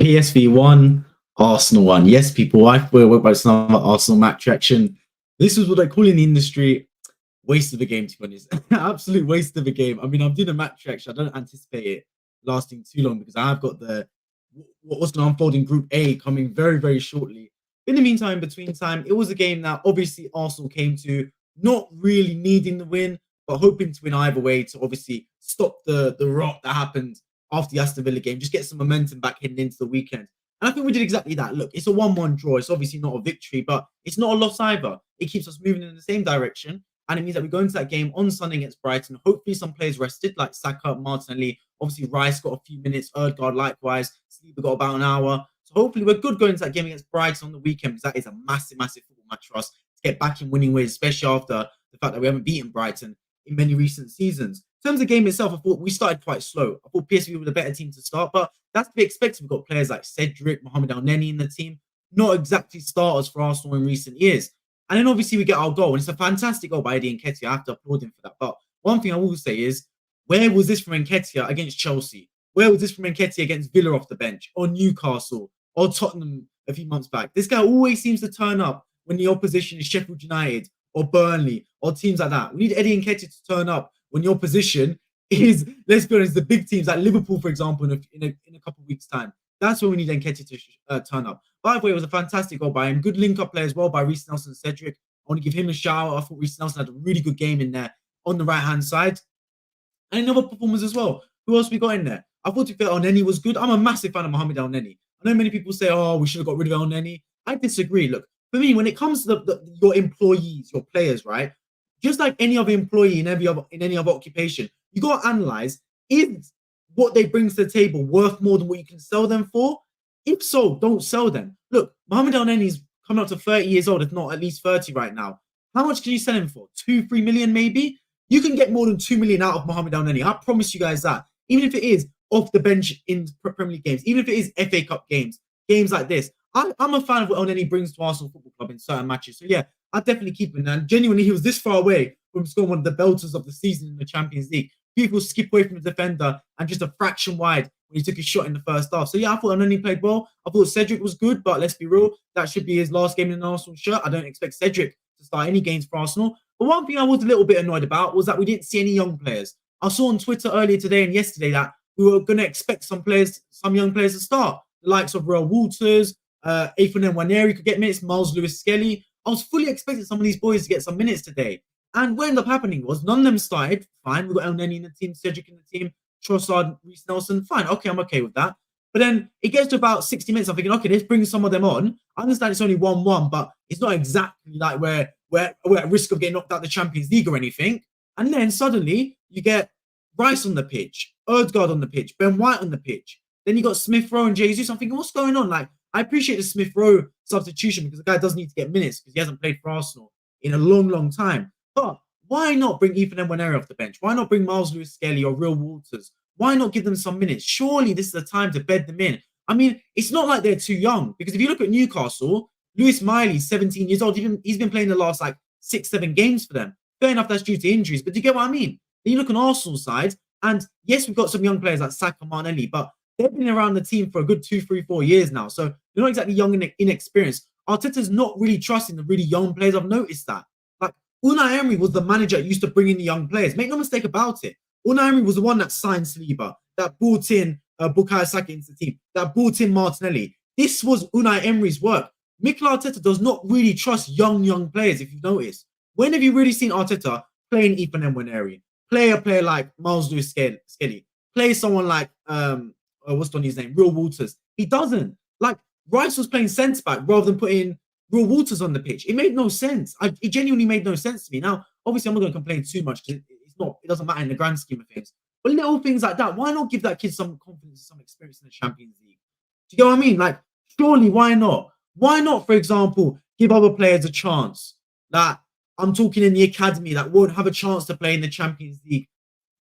PSV 1, Arsenal 1. Yes, people, we're about some Arsenal match reaction. This is what I call in the industry waste of a game, to be honest. Absolute waste of a game. I mean, I'm doing a match reaction. I don't anticipate it lasting too long because I've got what's going to unfold in Group A coming very, very shortly. In the meantime, between time, it was a game that obviously Arsenal came to, not really needing the win, but hoping to win either way to obviously stop the rot that happened after the Aston Villa game, just get some momentum back heading into the weekend. And I think we did exactly that. Look, it's a 1-1 draw. It's obviously not a victory, but it's not a loss either. It keeps us moving in the same direction. And it means that we go into that game on Sunday against Brighton. Hopefully some players rested, like Saka, Martinelli. Obviously Rice got a few minutes. Odegaard likewise. Sleeper got about an hour. So hopefully we're good going into that game against Brighton on the weekend, because that is a massive, massive football match for us to get back in winning ways, especially after the fact that we haven't beaten Brighton in many recent seasons. In terms of the game itself, I thought we started quite slow. I thought PSV were the better team to start, but that's to be expected. We've got players like Cedric, Mohamed El-Neni in the team. Not exactly starters for Arsenal in recent years. And then obviously we get our goal, and it's a fantastic goal by Eddie Nketiah. I have to applaud him for that. But one thing I will say is, where was this from Nketiah against Chelsea? Where was this from Nketiah against Villa off the bench, or Newcastle, or Tottenham a few months back? This guy always seems to turn up when the opposition is Sheffield United or Burnley or teams like that. We need Eddie Nketiah to turn up when your position is, let's be honest, the big teams like Liverpool, for example, in a couple of weeks' time. That's where we need Nketiah to turn up. By the way, it was a fantastic goal by him. Good link-up play as well by Reece Nelson and Cedric. I want to give him a shout out. I thought Reece Nelson had a really good game in there on the right-hand side. And another performance as well. Who else we got in there? I thought El-Neni was good. I'm a massive fan of Mohamed El-Neni. I know many people say, oh, we should have got rid of El-Neni. I disagree. Look, for me, when it comes to your employees, your players, right? Just like any other employee in any other occupation, you got to analyze, is what they bring to the table worth more than what you can sell them for? If so, don't sell them. Look, Mohamed El-Neni is coming up to 30 years old, if not at least 30 right now. How much can you sell him for? 2-3 million maybe? You can get more than 2 million out of Mohamed El-Neni. I promise you guys that. Even if it is off the bench in Premier League games, even if it is FA Cup games like this. I'm a fan of what El-Neni brings to Arsenal Football Club in certain matches. So yeah, I'd definitely keep him. And genuinely, he was this far away from scoring one of the belters of the season in the Champions League. People skip away from the defender and just a fraction wide when he took his shot in the first half. So yeah, I thought El-Neni played well. I thought Cedric was good, but let's be real, that should be his last game in an Arsenal shirt. I don't expect Cedric to start any games for Arsenal. But one thing I was a little bit annoyed about was that we didn't see any young players. I saw on Twitter earlier today and yesterday that we were going to expect some young players to start. The likes of Real Walters, Ethan Nwaneri could get minutes, Miles Lewis-Skelly. I was fully expecting some of these boys to get some minutes today. And what ended up happening was none of them started. Fine, we got El-Neni in the team, Cedric in the team, Trossard, Reece Nelson. Fine, okay, I'm okay with that. But then it gets to about 60 minutes. I'm thinking, okay, let's bring some of them on. I understand it's only 1-1, but it's not exactly like we're at risk of getting knocked out of the Champions League or anything. And then suddenly you get Rice on the pitch, Odegaard on the pitch, Ben White on the pitch. Then you got Smith Rowe and Jesus. I'm thinking, what's going on? Like, I appreciate the Smith Rowe substitution because the guy does need to get minutes because he hasn't played for Arsenal in a long, long time. But why not bring Ethan Nwaneri off the bench? Why not bring Miles Lewis-Skelly or Real Walters? Why not give them some minutes? Surely this is the time to bed them in. I mean, it's not like they're too young because if you look at Newcastle, Lewis Miley's 17 years old. He's been playing the last like 6-7 games for them. Fair enough, that's due to injuries, but do you get what I mean? Then you look on Arsenal's side, and yes, we've got some young players like Saka, Martinelli, but they've been around the team for a good 2, 3, 4 years now. So they're not exactly young and inexperienced. Arteta's not really trusting the really young players. I've noticed that. Like, Unai Emery was the manager that used to bring in the young players. Make no mistake about it. Unai Emery was the one that signed Saliba, that brought in Bukayo Saka into the team, that brought in Martinelli. This was Unai Emery's work. Mikel Arteta does not really trust young players, if you've noticed. When have you really seen Arteta playing Ethan Nwaneri? Play a player like Miles Lewis-Skelly. Play someone like, what's on his name? Real Walters. He doesn't. Like, Rice was playing centre-back rather than putting Real Walters on the pitch. It made no sense. It genuinely made no sense to me. Now, obviously, I'm not going to complain too much because it doesn't matter in the grand scheme of things. But little things like that, why not give that kid some confidence, some experience in the Champions League? Do you get what I mean? Like, surely, why not? Why not, for example, give other players a chance? That I'm talking in the academy that won't have a chance to play in the Champions League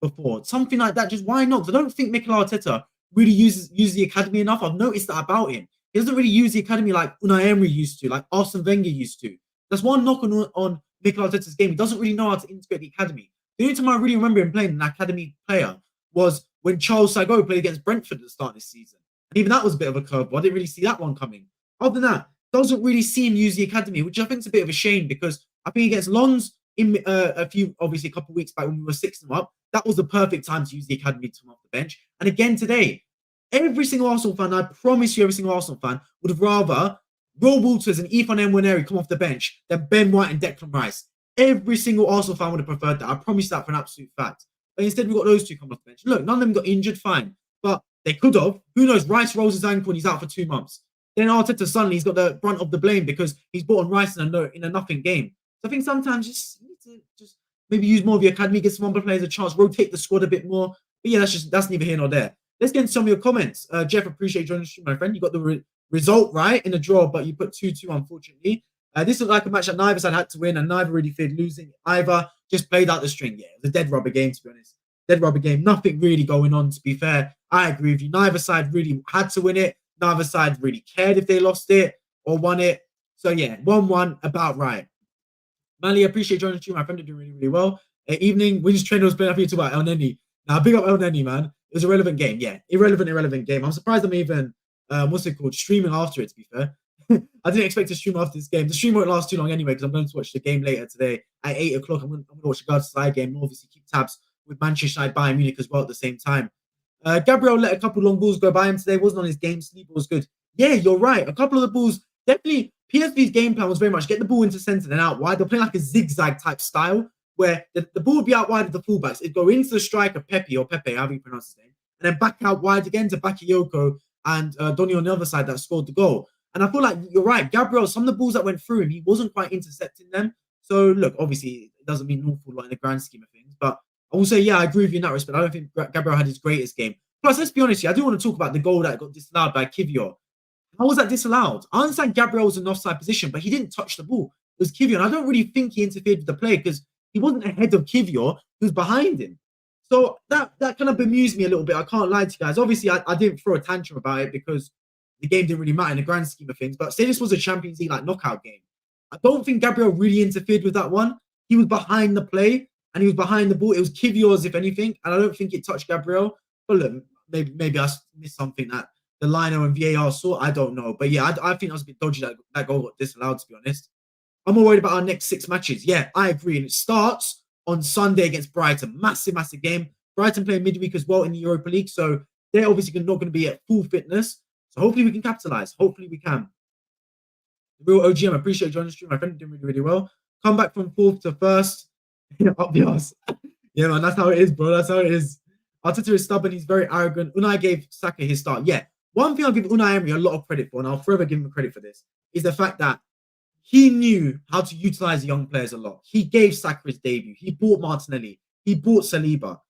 before. Something like that. Just why not? Because I don't think Mikel Arteta really uses the academy enough. I've noticed that about him. He doesn't really use the academy like Unai Emery used to, like Arsene Wenger used to. That's one knock on Mikel Arteta's game. He doesn't really know how to integrate the academy. The only time I really remember him playing an academy player was when Charles Sago played against Brentford at the start of this season. And even that was a bit of a curveball. I didn't really see that one coming. Other than that, doesn't really see him use the academy, which I think is a bit of a shame because I think against Lons in a couple of weeks back when we were 6-0 up, that was the perfect time to use the academy to come off the bench. And again today, every single Arsenal fan, I promise you, every single Arsenal fan would have rather Will Walters and Ethan Nwaneri come off the bench than Ben White and Declan Rice. Every single Arsenal fan would have preferred that. I promise that for an absolute fact. But instead, we got those two come off the bench. Look, none of them got injured, fine. But they could have. Who knows? Rice rolls his ankle and he's out for 2 months. Then Arteta suddenly he's got the brunt of the blame because he's brought on Rice in a nothing game. So I think sometimes you need to just maybe use more of your academy, give some other players a chance, rotate the squad a bit more. But yeah, that's neither here nor there. Let's get into some of your comments. Jeff, appreciate you joining the stream, my friend. You got the result right in the draw, but you put 2-2, unfortunately. This looked like a match that neither side had to win, and neither really feared losing. Either just played out the string. Yeah, it was a dead rubber game, to be honest. Dead rubber game. Nothing really going on, to be fair. I agree with you. Neither side really had to win it. Neither side really cared if they lost it or won it. So yeah, 1-1, about right. Mali, I appreciate joining the stream. My friend did doing really, really well. Evening, Win's trainer was playing. I think about El Neni. Now, big up El Neni, man. It was a relevant game. Yeah, irrelevant game. I'm surprised I'm even, streaming after it, to be fair. I didn't expect to stream after this game. The stream won't last too long anyway because I'm going to watch the game later today at 8 o'clock. I'm going to watch the Galatasaray game and obviously keep tabs with Manchester United, Bayern Munich as well at the same time. Gabriel let a couple long balls go by him today. Wasn't on his game. Sleep was good. Yeah, you're right. A couple of the balls, definitely, PSV's game plan was very much get the ball into centre and out wide. They're playing like a zigzag type style where the ball would be out wide of the fullbacks. It'd go into the striker, Pepe, however you pronounce his name, and then back out wide again to Bakayoko and Donny on the other side that scored the goal. And I feel like you're right. Gabriel, some of the balls that went through him, he wasn't quite intercepting them. So, look, obviously, it doesn't mean an awful lot in the grand scheme of things. But I will say, yeah, I agree with you in that respect. I don't think Gabriel had his greatest game. Plus, let's be honest here, I do want to talk about the goal that got disallowed by Nketiah. How was that disallowed? I understand Gabriel was in an offside position, but he didn't touch the ball. It was Nketiah. And I don't really think he interfered with the play because he wasn't ahead of Nketiah, he was behind him. So that kind of bemused me a little bit. I can't lie to you guys. Obviously, I didn't throw a tantrum about it because the game didn't really matter in the grand scheme of things. But say this was a Champions League knockout game. I don't think Gabriel really interfered with that one. He was behind the play and he was behind the ball. It was Kivior's, if anything, and I don't think it touched Gabriel. But look, maybe I missed something that the lino and VAR saw. I don't know. But yeah, I think that was a bit dodgy that goal got disallowed, to be honest. I'm more worried about our next 6 matches. Yeah, I agree. And it starts on Sunday against Brighton. Massive game. Brighton playing midweek as well in the Europa League. So they're obviously not going to be at full fitness. So hopefully we can capitalize. Hopefully we can. The real OGM, I appreciate you joining the stream. My friend doing really, really well. Come back from 4th to 1st. Up the arse. Yeah, man, that's how it is, bro. That's how it is. Arteta is stubborn. He's very arrogant. Unai gave Saka his start. Yeah. One thing I'll give Unai Emery a lot of credit for, and I'll forever give him credit for this, is the fact that he knew how to utilize young players a lot. He gave Saka his debut. He bought Martinelli. He bought Saliba.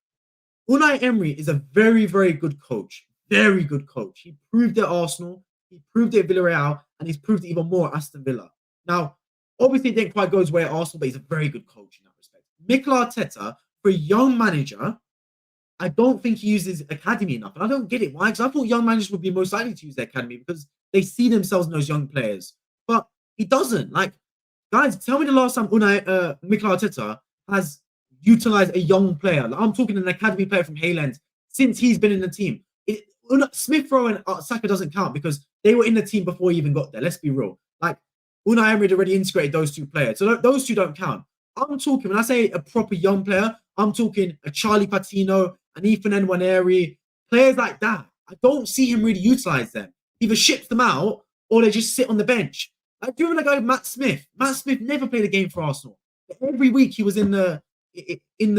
Unai Emery is a very, very good coach. Very good coach. He proved it at Arsenal. He proved it at Villarreal. And he's proved it even more at Aston Villa. Now, obviously, it didn't quite go his way at Arsenal, but he's a very good coach in that respect. Mikel Arteta, for a young manager, I don't think he uses academy enough. And I don't get it. Why? Because I thought young managers would be most likely to use their academy because they see themselves in those young players. But he doesn't. Like, guys, tell me the last time Mikel Arteta has utilized a young player. Like, I'm talking an academy player from Hayland since he's been in the team. Smith Rowe and Saka doesn't count because they were in the team before he even got there. Let's be real. Like, Unai Emery had already integrated those two players. So those two don't count. I'm talking, when I say a proper young player, I'm talking a Charlie Patino, an Ethan Nwaneri, players like that. I don't see him really utilize them. He either ships them out or they just sit on the bench. Like, do you remember that guy, Matt Smith? Matt Smith never played a game for Arsenal. Every week he was in the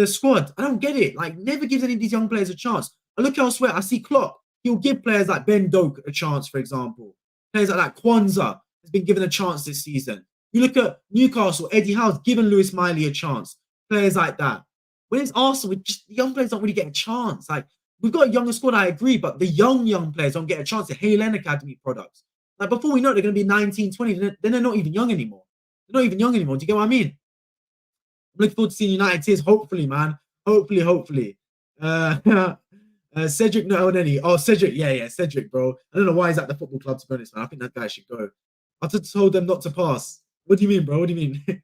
squad. I don't get it. Like, never gives any of these young players a chance. I look elsewhere, I see Klopp. He'll give players like Ben Doak a chance, for example. Players like that. Kwanzaa has been given a chance this season. You look at Newcastle, Eddie Howe's given Lewis Miley a chance. Players like that. When it's Arsenal, the young players don't really get a chance. Like, we've got a younger squad, I agree, but the young players don't get a chance. The Halen Academy products. Like, before we know it, they're going to be 19, 20. Then they're not even young anymore. They're not even young anymore. Do you get what I mean? I'm looking forward to seeing United tears. Hopefully, man. Hopefully. Cedric Nooneni. Oh, Cedric. Yeah, Cedric, bro. I don't know why he's at the football club, to be honest, man. I think that guy should go. I just told them not to pass. What do you mean, bro? What do you mean?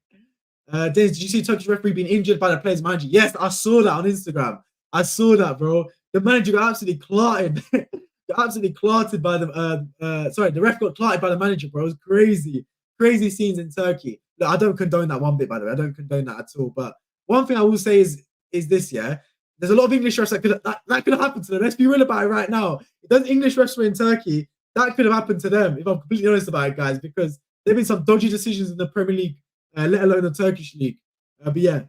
Dennis, did you see Turkish referee being injured by the players behind you? Yes, I saw that on Instagram. I saw that, bro. the manager got absolutely clarted. Got absolutely clarted by the ref got clarted by the manager, bro. It was crazy. Crazy scenes in Turkey. Look, I don't condone that one bit, by the way. I don't condone that at all. But one thing I will say is this, yeah. There's a lot of English refs that could have happened to them. Let's be real about it right now. If those English refs were in Turkey, that could have happened to them, if I'm completely honest about it, guys, because there have been some dodgy decisions in the Premier League, let alone the Turkish league. But yeah,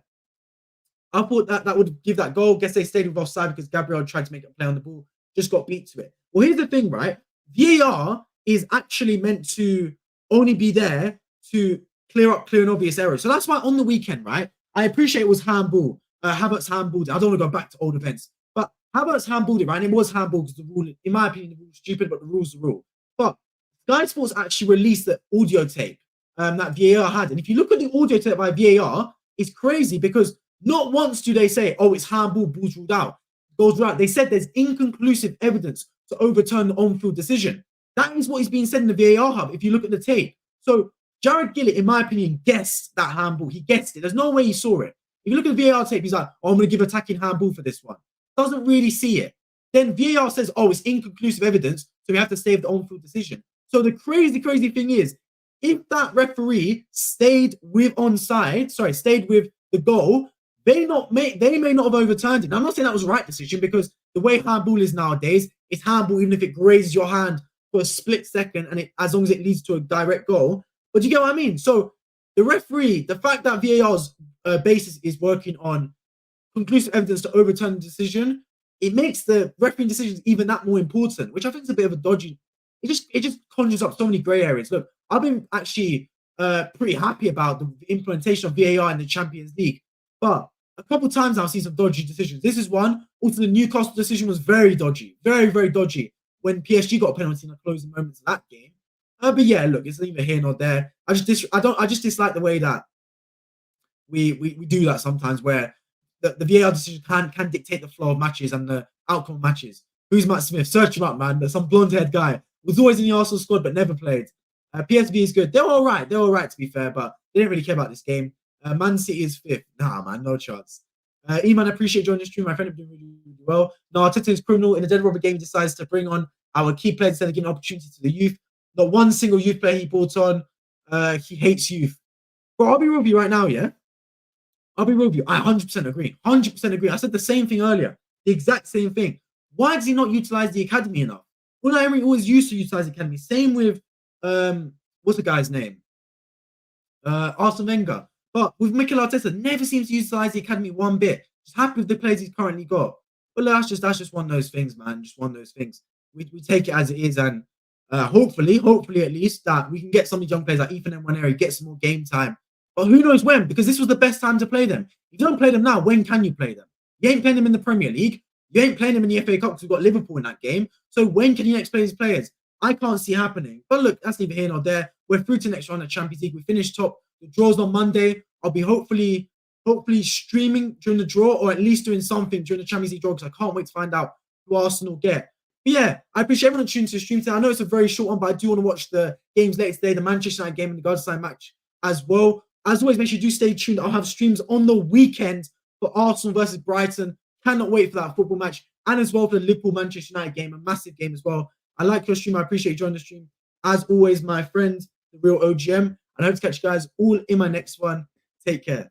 I thought that would give that goal. Guess they stayed with offside because Gabriel tried to make a play on the ball, just got beat to it. Well, here's the thing, right? VAR is actually meant to only be there to clear up clear and obvious errors. So that's why on the weekend, right? I appreciate it was handball. Havertz handballed it. I don't want to go back to old events, but Havertz handballed it, right? And it was handball because the rule, in my opinion, the rule is stupid, but the rule's the rule. But Sky Sports actually released the audio tape that VAR had. And if you look at the audio tape by VAR, it's crazy because not once do they say, oh, it's handball, ball's ruled out, goes right. They said there's inconclusive evidence to overturn the on-field decision. That is what is being said in the VAR hub if you look at the tape. So Jared Gillett, in my opinion, guessed that handball. He guessed it. There's no way he saw it. If you look at the VAR tape, he's like, oh, I'm going to give attacking handball for this one. Doesn't really see it. Then VAR says, oh, it's inconclusive evidence, so we have to save the on-field decision. So the crazy thing is, if that referee stayed with the goal, they may not have overturned it. Now, I'm not saying that was the right decision because the way handball is nowadays, it's handball even if it grazes your hand for a split second and as long as it leads to a direct goal. But you get what I mean? So the referee, the fact that VAR's basis is working on conclusive evidence to overturn the decision, it makes the refereeing decisions even that more important, which I think is a bit of a dodgy. It just conjures up so many grey areas. Look, I've been actually pretty happy about the implementation of VAR in the Champions League, but a couple of times I've seen some dodgy decisions. This is one. Also, the Newcastle decision was very dodgy, very dodgy when PSG got a penalty in the closing moments of that game. But yeah, look, it's neither here nor there. I just dislike the way that we do that sometimes, where the VAR decision can dictate the flow of matches and the outcome of matches. Who's Matt Smith? Search him up, man. There's some blonde-haired guy. Was always in the Arsenal squad but never played. PSV is good. They're all right. They're all right, to be fair, but they didn't really care about this game. Man City is fifth. Nah, man, no chance. Eman, I appreciate joining the stream. My friend have doing really well. No, Arteta is criminal. In the dead rubber game, he decides to bring on our key players instead of giving opportunity to the youth. Not one single youth player he brought on. He hates youth. Bro, I'll be real with you right now, yeah? I'll be real with you. I 100% agree. 100% agree. I said the same thing earlier. The exact same thing. Why does he not utilize the academy enough? Unai Emery always used to utilize the academy. Same with, what's the guy's name? Arsene Wenger. But with Mikel Arteta, never seems to utilize the academy one bit. Just happy with the players he's currently got. But that's just one of those things, man. Just one of those things. We take it as it is, and hopefully at least that we can get some of the young players like Ethan and Waneri, get some more game time. But who knows when? Because this was the best time to play them. If you don't play them now, when can you play them? You ain't playing them in the Premier League. You ain't playing them in the FA Cup because we've got Liverpool in that game. So when can you next play these players? I can't see happening. But look, that's neither here nor there. We're through to next round of Champions League. We finished top. The draw's on Monday. I'll be hopefully streaming during the draw, or at least doing something during the Champions League draw, because I can't wait to find out who Arsenal get. But yeah, I appreciate everyone tuning to the stream today. I know it's a very short one, but I do want to watch the games later today, the Manchester United game and the Galatasaray match as well. As always, make sure you do stay tuned. I'll have streams on the weekend for Arsenal versus Brighton. Cannot wait for that football match, and as well for the Liverpool-Manchester United game, a massive game as well. I like your stream. I appreciate you joining the stream. As always, my friend, the real OGM. And I hope to catch you guys all in my next one. Take care.